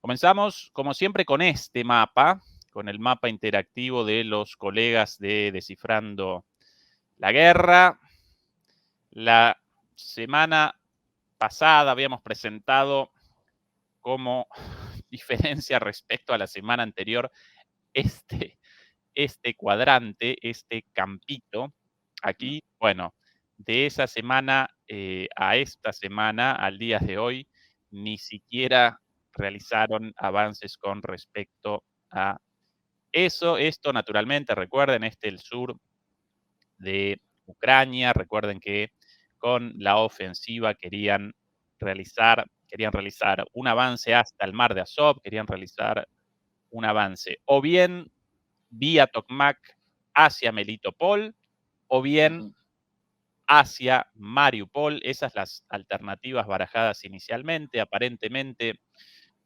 Comenzamos, como siempre, con este mapa, con el mapa interactivo de los colegas de Descifrando la Guerra. La semana pasada habíamos presentado como diferencia respecto a la semana anterior este cuadrante, este campito. Aquí, bueno, de esa semana a esta semana, al día de hoy, ni siquiera realizaron avances con respecto a eso. Esto, naturalmente, recuerden, el sur de Ucrania. Recuerden que con la ofensiva querían realizar un avance hasta el mar de Azov, querían realizar un avance o bien vía Tokmak hacia Melitopol o bien hacia Mariupol. Esas las alternativas barajadas inicialmente. Aparentemente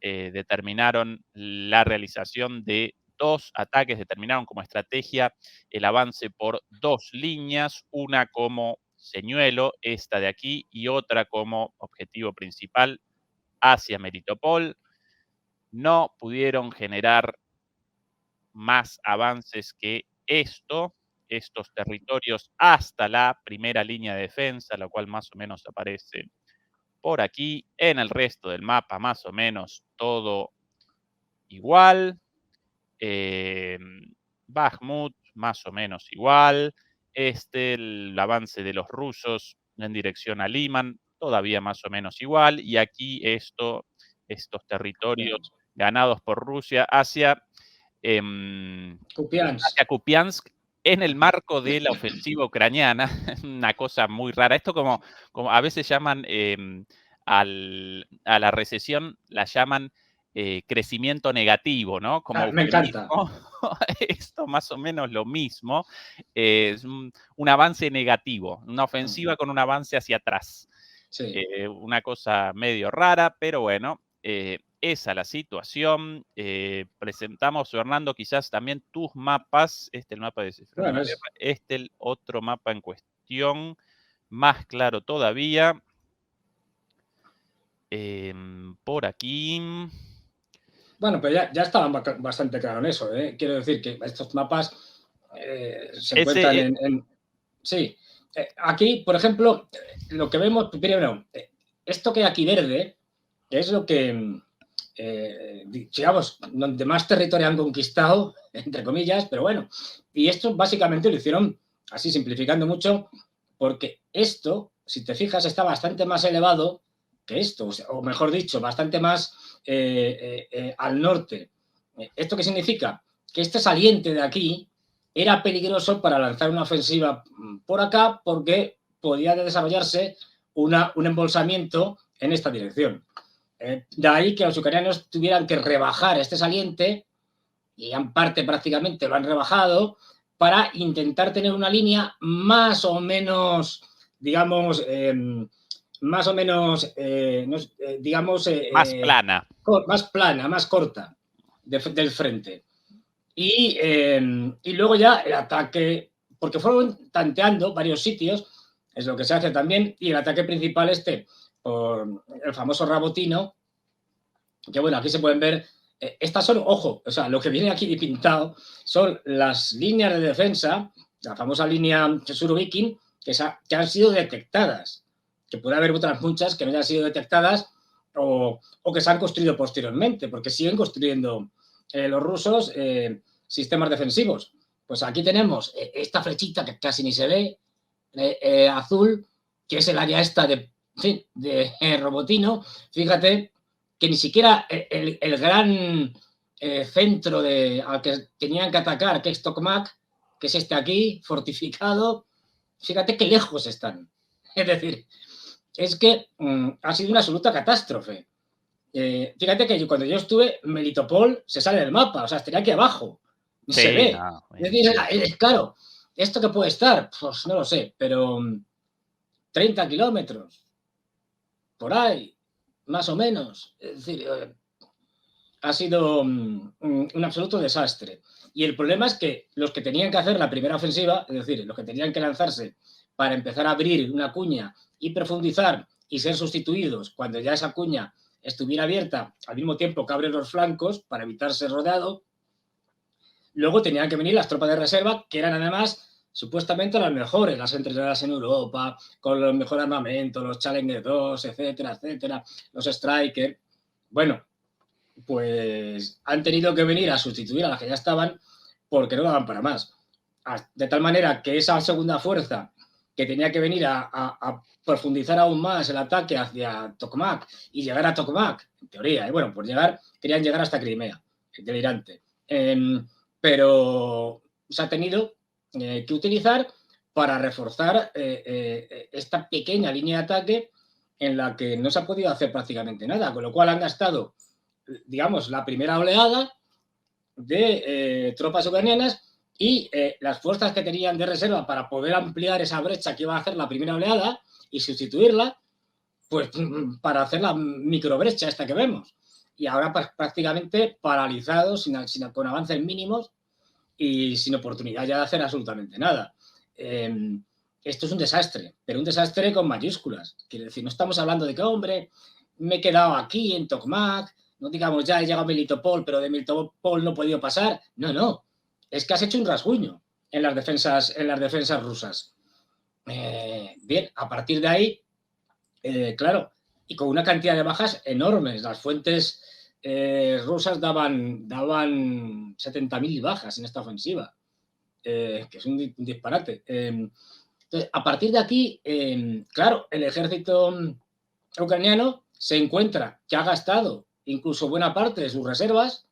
determinaron la realización de 2 ataques, determinaron como estrategia el avance por 2 líneas, una como señuelo, esta de aquí, y otra como objetivo principal hacia Melitopol. No pudieron generar más avances que estos territorios hasta la primera línea de defensa, la cual más o menos aparece por aquí. En el resto del mapa, más o menos todo igual. Bakhmut, más o menos igual. El avance de los rusos en dirección a Liman, todavía más o menos igual. Y aquí estos territorios ganados por Rusia hacia Kupiansk, en el marco de la ofensiva ucraniana. Una cosa muy rara. Esto como a veces llaman a la recesión, la llaman crecimiento negativo, ¿no? Como me encanta. Esto más o menos lo mismo. Es un avance negativo, una ofensiva con un avance hacia atrás. Sí. Una cosa medio rara, pero bueno, esa la situación. Presentamos, Fernando, quizás también tus mapas. El mapa de Descifrando la Guerra, el otro mapa en cuestión, más claro todavía. Por aquí. Bueno, pero ya estaban bastante claro en eso, ¿eh? Quiero decir que estos mapas se encuentran en... Sí. Aquí, por ejemplo, lo que vemos, primero, esto que hay aquí verde, que es lo que, digamos, donde más territorio han conquistado, entre comillas, pero bueno. Y esto básicamente lo hicieron, así simplificando mucho, porque esto, si te fijas, está bastante más elevado que esto, o mejor dicho, bastante más al norte. ¿Esto qué significa? Que este saliente de aquí era peligroso para lanzar una ofensiva por acá porque podía desarrollarse un embolsamiento en esta dirección. De ahí que los ucranianos tuvieran que rebajar este saliente, y en parte prácticamente lo han rebajado, para intentar tener una línea más o menos, digamos, más o menos, digamos... más plana. Más plana, más corta del frente. Y luego ya el ataque, porque fueron tanteando varios sitios, es lo que se hace también, y el ataque principal por el famoso Rabotino, que bueno, aquí se pueden ver, estas son, ojo, o sea, lo que viene aquí pintado son las líneas de defensa, la famosa línea Surovikin, que han sido detectadas, que puede haber otras muchas que no hayan sido detectadas o que se han construido posteriormente, porque siguen construyendo los rusos sistemas defensivos. Pues aquí tenemos esta flechita que casi ni se ve, azul, que es el área esta de Robotino. Fíjate que ni siquiera el gran centro al que tenían que atacar, que es Tokmak, que es este aquí, fortificado, fíjate qué lejos están. Es decir, es que ha sido una absoluta catástrofe. Fíjate que cuando yo estuve, Melitopol se sale del mapa, o sea, estaría aquí abajo, Sí, se ve. No, es decir, es claro, ¿esto qué puede estar? Pues no lo sé, pero 30 kilómetros, por ahí, más o menos. Es decir, ha sido un absoluto desastre. Y el problema es que los que tenían que hacer la primera ofensiva, es decir, los que tenían que lanzarse para empezar a abrir una cuña y profundizar y ser sustituidos cuando ya esa cuña estuviera abierta al mismo tiempo que abre los flancos para evitar ser rodeado. Luego tenían que venir las tropas de reserva, que eran además supuestamente las mejores, las entrenadas en Europa, con los mejores armamentos, los Challenger 2, etcétera, etcétera, los Striker. Bueno, pues han tenido que venir a sustituir a las que ya estaban porque no daban para más. De tal manera que esa segunda fuerza que tenía que venir a profundizar aún más el ataque hacia Tokmak y llegar a Tokmak, en teoría, bueno, pues querían llegar hasta Crimea, delirante. Pero se ha tenido que utilizar para reforzar esta pequeña línea de ataque en la que no se ha podido hacer prácticamente nada, con lo cual han gastado, digamos, la primera oleada de tropas ucranianas y las fuerzas que tenían de reserva para poder ampliar esa brecha que iba a hacer la primera oleada y sustituirla, pues para hacer la microbrecha esta que vemos. Y ahora prácticamente paralizados, con avances mínimos y sin oportunidad ya de hacer absolutamente nada. Esto es un desastre, pero un desastre con mayúsculas. Quiere decir, no estamos hablando de que, hombre, me he quedado aquí en Tokmak, no digamos ya he llegado a Melitopol, pero de Melitopol no he podido pasar. No, no, es que has hecho un rasguño en las defensas rusas. Bien, a partir de ahí, claro, y con una cantidad de bajas enormes. Las fuentes rusas daban 70.000 bajas en esta ofensiva, que es un disparate. Entonces, a partir de aquí, claro, el ejército ucraniano se encuentra que ha gastado incluso buena parte de sus reservas,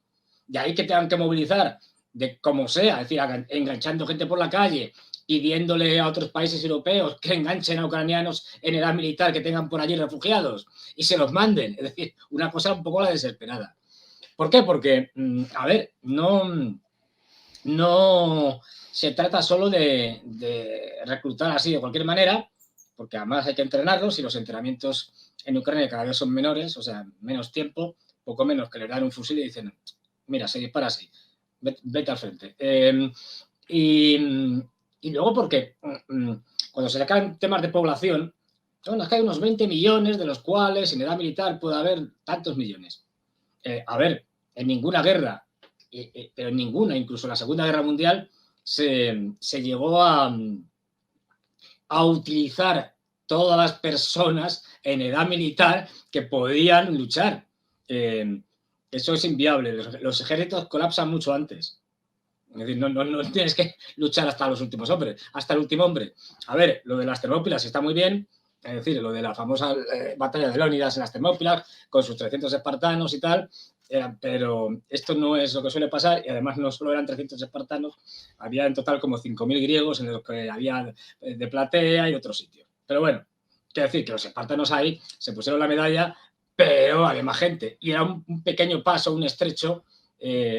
de ahí que tengan que movilizar de como sea, es decir, enganchando gente por la calle, pidiéndole a otros países europeos que enganchen a ucranianos en edad militar que tengan por allí refugiados y se los manden. Es decir, una cosa un poco la desesperada. ¿Por qué? Porque, a ver, no se trata solo de reclutar así de cualquier manera, porque además hay que entrenarlos y los entrenamientos en Ucrania cada vez son menores, o sea, menos tiempo, poco menos que le dan un fusil y dicen, mira, se dispara así, vete al frente. Y luego porque cuando se sacan temas de población, bueno, es que hay unos 20 millones, de los cuales en edad militar puede haber tantos millones. A ver, en ninguna guerra, pero en ninguna, incluso en la Segunda Guerra Mundial, se llegó a utilizar todas las personas en edad militar que podían luchar. Eso es inviable. Los ejércitos colapsan mucho antes. Es decir, no tienes que luchar hasta los últimos hombres, hasta el último hombre. A ver, lo de las Termópilas está muy bien, es decir, lo de la famosa batalla de Leónidas en las Termópilas, con sus 300 espartanos y tal, pero esto no es lo que suele pasar, y además no solo eran 300 espartanos, había en total como 5.000 griegos, en los que había de Platea y otros sitios. Pero bueno, quiero decir que los espartanos ahí se pusieron la medalla, pero había más gente, y era un pequeño paso, un estrecho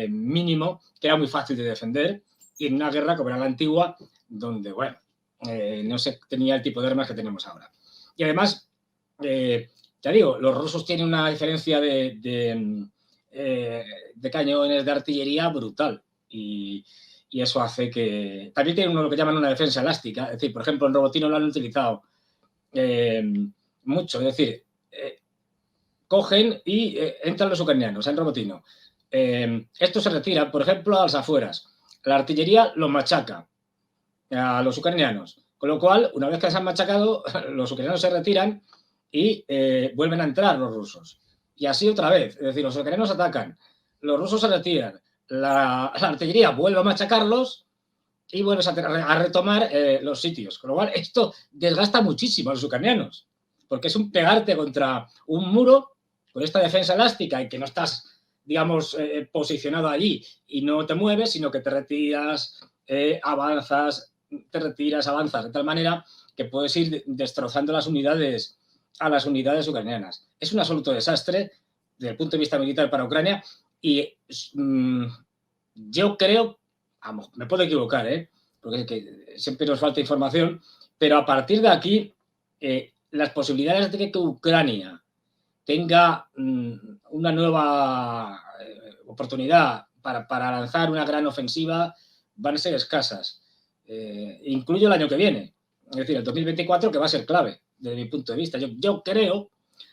mínimo, que era muy fácil de defender, y en una guerra como era la antigua, donde, bueno, no se tenía el tipo de armas que tenemos ahora. Y además, ya digo, los rusos tienen una diferencia de cañones de artillería brutal, y eso hace que... También tienen lo que llaman una defensa elástica, es decir, por ejemplo, en Robotino lo han utilizado mucho, es decir, cogen y entran los ucranianos en Robotino. Esto se retira, por ejemplo, a las afueras. La artillería los machaca a los ucranianos. Con lo cual, una vez que se han machacado, los ucranianos se retiran y vuelven a entrar los rusos. Y así otra vez. Es decir, los ucranianos atacan, los rusos se retiran, la artillería vuelve a machacarlos y vuelves a retomar los sitios. Con lo cual, esto desgasta muchísimo a los ucranianos, porque es un pegarte contra un muro con esta defensa elástica y que no estás, digamos, posicionado allí y no te mueves, sino que te retiras, avanzas, te retiras, avanzas, de tal manera que puedes ir destrozando a las unidades ucranianas. Es un absoluto desastre desde el punto de vista militar para Ucrania y yo creo, vamos, me puedo equivocar, porque siempre nos falta información, pero a partir de aquí las posibilidades de que Ucrania tenga una nueva oportunidad para lanzar una gran ofensiva van a ser escasas. Incluyo el año que viene, es decir, el 2024, que va a ser clave desde mi punto de vista. Yo creo,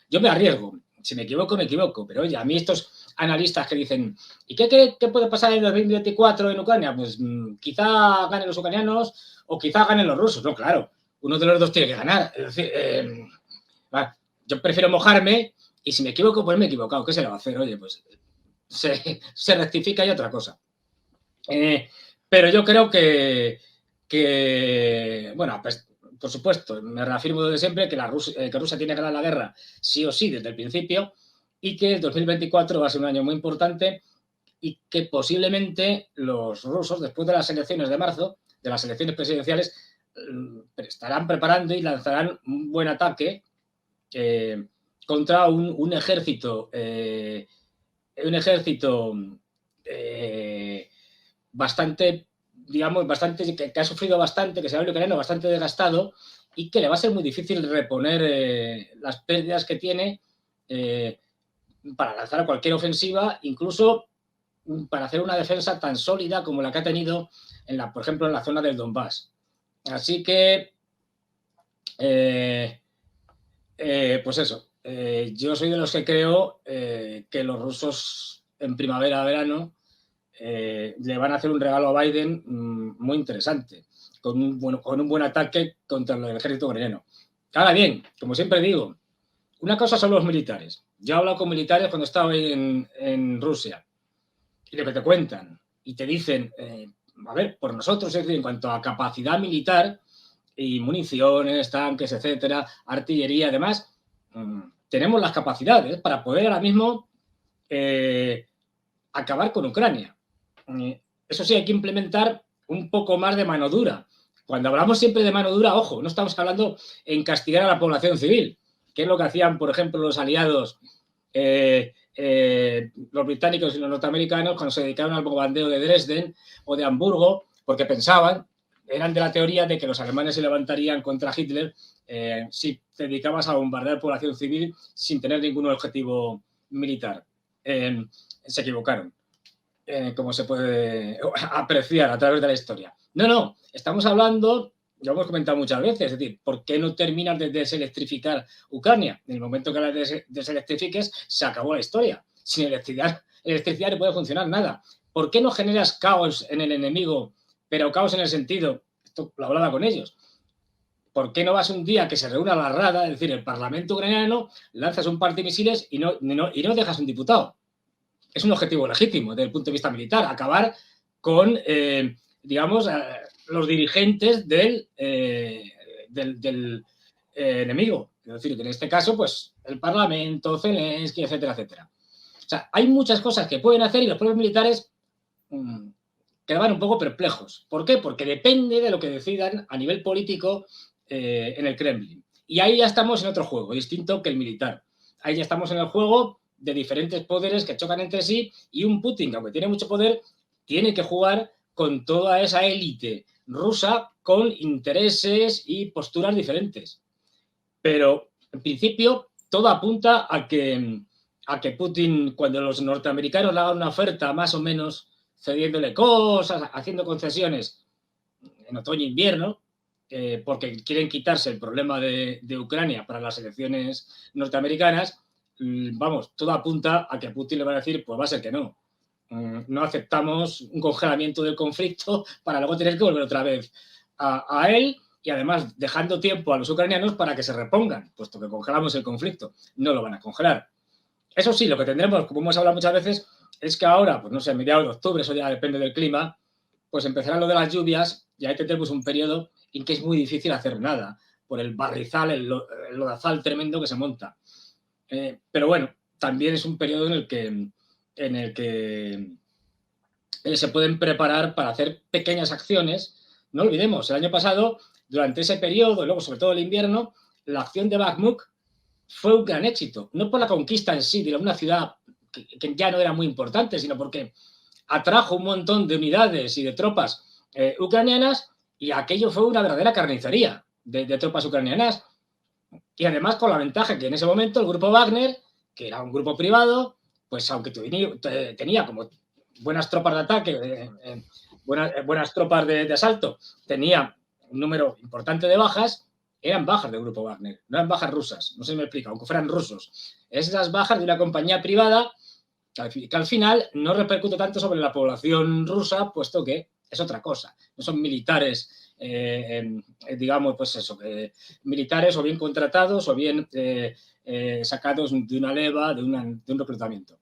yo me arriesgo, Si me equivoco, me equivoco. Pero oye, a mí estos analistas que dicen, ¿y qué puede pasar en 2024 en Ucrania? Pues quizá ganen los ucranianos o quizá ganen los rusos. No, claro, uno de los dos tiene que ganar. Es decir, yo prefiero mojarme y si me equivoco, pues me he equivocado. ¿Qué se le va a hacer? Oye, pues se rectifica y otra cosa. Pero yo creo que bueno, pues por supuesto, me reafirmo de siempre que Rusia tiene que ganar la guerra sí o sí desde el principio y que el 2024 va a ser un año muy importante y que posiblemente los rusos, después de las elecciones de marzo, de las elecciones presidenciales, estarán preparando y lanzarán un buen ataque contra un ejército bastante, digamos, que ha sufrido bastante, que se ha ucraniano bastante desgastado y que le va a ser muy difícil reponer las pérdidas que tiene para lanzar cualquier ofensiva, incluso para hacer una defensa tan sólida como la que ha tenido, por ejemplo, en la zona del Donbass. Así que, pues eso, yo soy de los que creo que los rusos en primavera-verano le van a hacer un regalo a Biden muy interesante, con un buen ataque contra el ejército ucraniano. Ahora bien, como siempre digo, una cosa son los militares. Yo he hablado con militares cuando estaba en Rusia y lo que te cuentan y te dicen, a ver, por nosotros, es decir, en cuanto a capacidad militar y municiones, tanques, etcétera, artillería, además, tenemos las capacidades para poder ahora mismo acabar con Ucrania. Eso sí, hay que implementar un poco más de mano dura. Cuando hablamos siempre de mano dura, ojo, no estamos hablando en castigar a la población civil, que es lo que hacían, por ejemplo, los aliados, los británicos y los norteamericanos cuando se dedicaron al bombardeo de Dresden o de Hamburgo, porque pensaban, eran de la teoría de que los alemanes se levantarían contra Hitler si te dedicabas a bombardear población civil sin tener ningún objetivo militar. Se equivocaron. Como se puede apreciar a través de la historia. No, estamos hablando, lo hemos comentado muchas veces, es decir, ¿por qué no terminas de deselectrificar Ucrania? En el momento que la deselectrifiques, se acabó la historia. Sin electricidad no puede funcionar nada. ¿Por qué no generas caos en el enemigo, pero caos en el sentido, esto lo hablaba con ellos, ¿por qué no vas un día que se reúna la Rada, es decir, el Parlamento ucraniano, lanzas un par de misiles y no dejas un diputado? Es un objetivo legítimo desde el punto de vista militar, acabar con, digamos, los dirigentes del enemigo. Es decir, que en este caso, pues, el Parlamento, Zelensky, etcétera, etcétera. O sea, hay muchas cosas que pueden hacer y los propios militares quedaban un poco perplejos. ¿Por qué? Porque depende de lo que decidan a nivel político en el Kremlin. Y ahí ya estamos en otro juego, distinto que el militar. Ahí ya estamos en el juego de diferentes poderes que chocan entre sí y un Putin, que aunque tiene mucho poder, tiene que jugar con toda esa élite rusa con intereses y posturas diferentes. Pero, en principio, todo apunta a que Putin, cuando los norteamericanos le hagan una oferta más o menos cediéndole cosas, haciendo concesiones en otoño e invierno, porque quieren quitarse el problema de Ucrania para las elecciones norteamericanas, vamos, todo apunta a que Putin le va a decir, pues va a ser que no. No aceptamos un congelamiento del conflicto para luego tener que volver otra vez a él y además dejando tiempo a los ucranianos para que se repongan, puesto que congelamos el conflicto. No lo van a congelar. Eso sí, lo que tendremos, como hemos hablado muchas veces, es que ahora, pues no sé, a mediados de octubre, eso ya depende del clima, pues empezará lo de las lluvias y ahí tendremos un periodo en que es muy difícil hacer nada por el barrizal, el lodazal tremendo que se monta. Pero bueno, también es un periodo en el que se pueden preparar para hacer pequeñas acciones. No olvidemos, el año pasado, durante ese periodo, y luego sobre todo el invierno, la acción de Bakhmut fue un gran éxito. No por la conquista en sí de una ciudad que ya no era muy importante, sino porque atrajo un montón de unidades y de tropas ucranianas y aquello fue una verdadera carnicería de tropas ucranianas. Y además con la ventaja que en ese momento el grupo Wagner, que era un grupo privado, pues aunque tenía como buenas tropas de ataque, buenas tropas de asalto, tenía un número importante de bajas, eran bajas del grupo Wagner, no eran bajas rusas, no sé si me explica, aunque fueran rusos. Es las bajas de una compañía privada que al final no repercute tanto sobre la población rusa, puesto que es otra cosa. No son militares, digamos, pues eso, militares o bien contratados o bien sacados de una leva, de un reclutamiento.